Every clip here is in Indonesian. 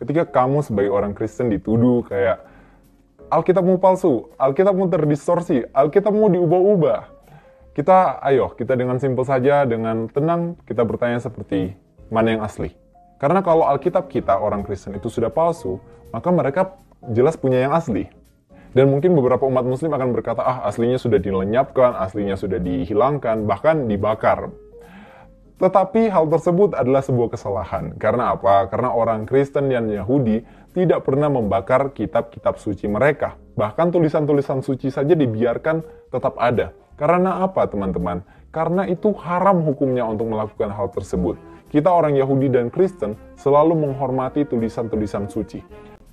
ketika kamu sebagai orang Kristen dituduh kayak Alkitabmu palsu, Alkitabmu terdistorsi, Alkitabmu diubah-ubah. Kita dengan simpel saja, dengan tenang, kita bertanya seperti, mana yang asli? Karena kalau Alkitab kita, orang Kristen, itu sudah palsu, maka mereka jelas punya yang asli. Dan mungkin beberapa umat muslim akan berkata, aslinya sudah dilenyapkan, aslinya sudah dihilangkan, bahkan dibakar. Tetapi hal tersebut adalah sebuah kesalahan. Karena apa? Karena orang Kristen dan Yahudi tidak pernah membakar kitab-kitab suci mereka. Bahkan tulisan-tulisan suci saja dibiarkan tetap ada. Karena apa, teman-teman? Karena itu haram hukumnya untuk melakukan hal tersebut. Kita orang Yahudi dan Kristen selalu menghormati tulisan-tulisan suci.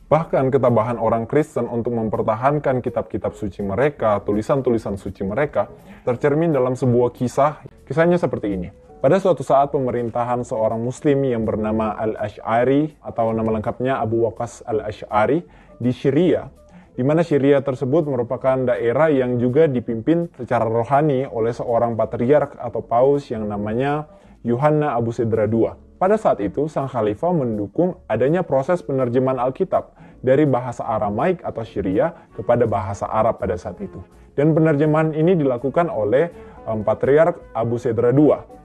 Bahkan ketabahan orang Kristen untuk mempertahankan kitab-kitab suci mereka, tulisan-tulisan suci mereka, tercermin dalam sebuah kisah. Kisahnya seperti ini. Pada suatu saat pemerintahan seorang muslim yang bernama Al-Ash'ari atau nama lengkapnya Abu Waqqas Al-Ash'ari di Syria, di mana Syria tersebut merupakan daerah yang juga dipimpin secara rohani oleh seorang patriark atau paus yang namanya Yohanna Abu Sedra II. Pada saat itu, sang khalifah mendukung adanya proses penerjemahan Alkitab dari bahasa Aramaik atau Syria kepada bahasa Arab pada saat itu. Dan penerjemahan ini dilakukan oleh patriark Abu Sedra II.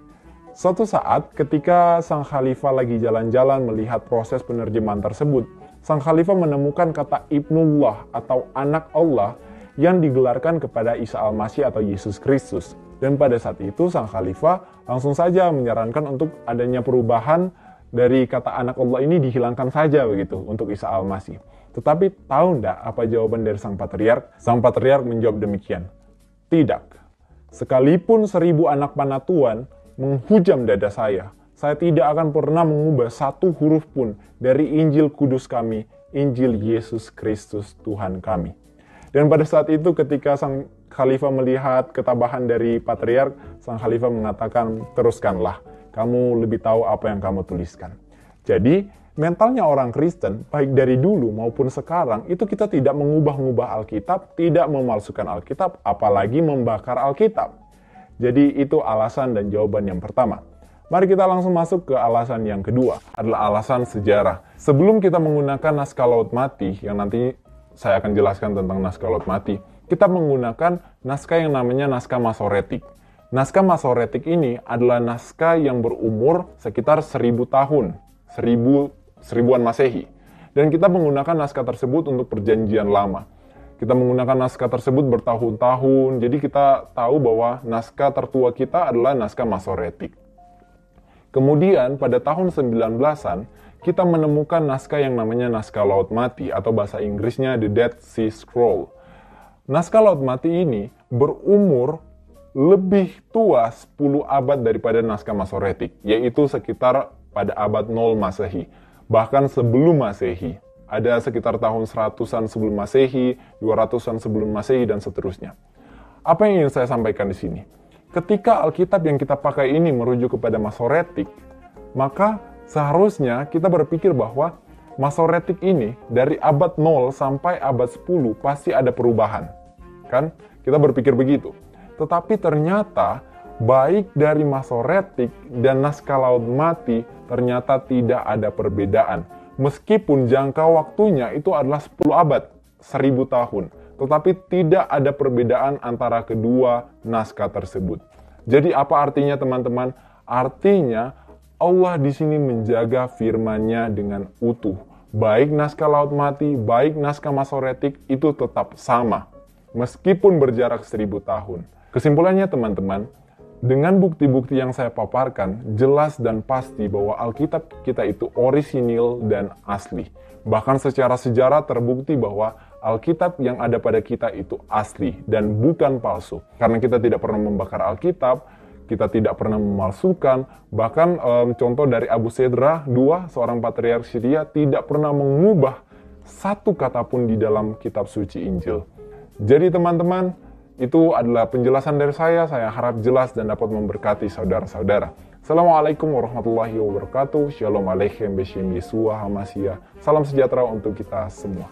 Suatu saat ketika sang khalifah lagi jalan-jalan melihat proses penerjemahan tersebut, sang khalifah menemukan kata Ibnullah atau anak Allah yang digelarkan kepada Isa Al-Masih atau Yesus Kristus. Dan pada saat itu sang khalifah langsung saja menyarankan untuk adanya perubahan dari kata anak Allah ini dihilangkan saja begitu untuk Isa Al-Masih. Tetapi tahu enggak apa jawaban dari sang patriark? Sang patriark menjawab demikian. Tidak. Sekalipun 1000 anak panah Tuhan menghujam dada saya tidak akan pernah mengubah satu huruf pun dari Injil Kudus kami, Injil Yesus Kristus Tuhan kami. Dan pada saat itu ketika sang khalifah melihat ketabahan dari patriark, sang khalifah mengatakan, teruskanlah, kamu lebih tahu apa yang kamu tuliskan. Jadi, mentalnya orang Kristen, baik dari dulu maupun sekarang, itu kita tidak mengubah-ubah Alkitab, tidak memalsukan Alkitab, apalagi membakar Alkitab. Jadi itu alasan dan jawaban yang pertama. Mari kita langsung masuk ke alasan yang kedua, adalah alasan sejarah. Sebelum kita menggunakan naskah Laut Mati, yang nanti saya akan jelaskan tentang naskah Laut Mati, kita menggunakan naskah yang namanya naskah Masoretik. Naskah Masoretik ini adalah naskah yang berumur sekitar 1000 tahun, seribuan Masehi. Dan kita menggunakan naskah tersebut untuk perjanjian lama. Kita menggunakan naskah tersebut bertahun-tahun, jadi kita tahu bahwa naskah tertua kita adalah naskah Masoretik. Kemudian pada tahun 19-an, kita menemukan naskah yang namanya naskah Laut Mati, atau bahasa Inggrisnya The Dead Sea Scroll. Naskah Laut Mati ini berumur lebih tua 10 abad daripada naskah Masoretik, yaitu sekitar pada abad 0 Masehi, bahkan sebelum Masehi. Ada sekitar tahun 100-an sebelum Masehi, 200-an sebelum Masehi, dan seterusnya. Apa yang ingin saya sampaikan di sini? Ketika Alkitab yang kita pakai ini merujuk kepada Masoretik, maka seharusnya kita berpikir bahwa Masoretik ini dari abad 0 sampai abad 10 pasti ada perubahan. Kan? Kita berpikir begitu. Tetapi ternyata baik dari Masoretik dan naskah Laut Mati ternyata tidak ada perbedaan. Meskipun jangka waktunya itu adalah 10 abad, 1000 tahun. Tetapi tidak ada perbedaan antara kedua naskah tersebut. Jadi apa artinya teman-teman? Artinya Allah di sini menjaga firman-Nya dengan utuh. Baik naskah Laut Mati, baik naskah Masoretik itu tetap sama. Meskipun berjarak 1000 tahun. Kesimpulannya teman-teman, dengan bukti-bukti yang saya paparkan, jelas dan pasti bahwa Alkitab kita itu orisinil dan asli. Bahkan secara sejarah terbukti bahwa Alkitab yang ada pada kita itu asli dan bukan palsu. Karena kita tidak pernah membakar Alkitab, kita tidak pernah memalsukan, bahkan contoh dari Abu Sedra II, seorang patriark Syria, tidak pernah mengubah satu kata pun di dalam kitab suci Injil. Jadi teman-teman, itu adalah penjelasan dari saya harap jelas dan dapat memberkati saudara-saudara. Assalamualaikum warahmatullahi wabarakatuh. Shalom aleichem beshem Yeshua HaMashiach. Salam sejahtera untuk kita semua.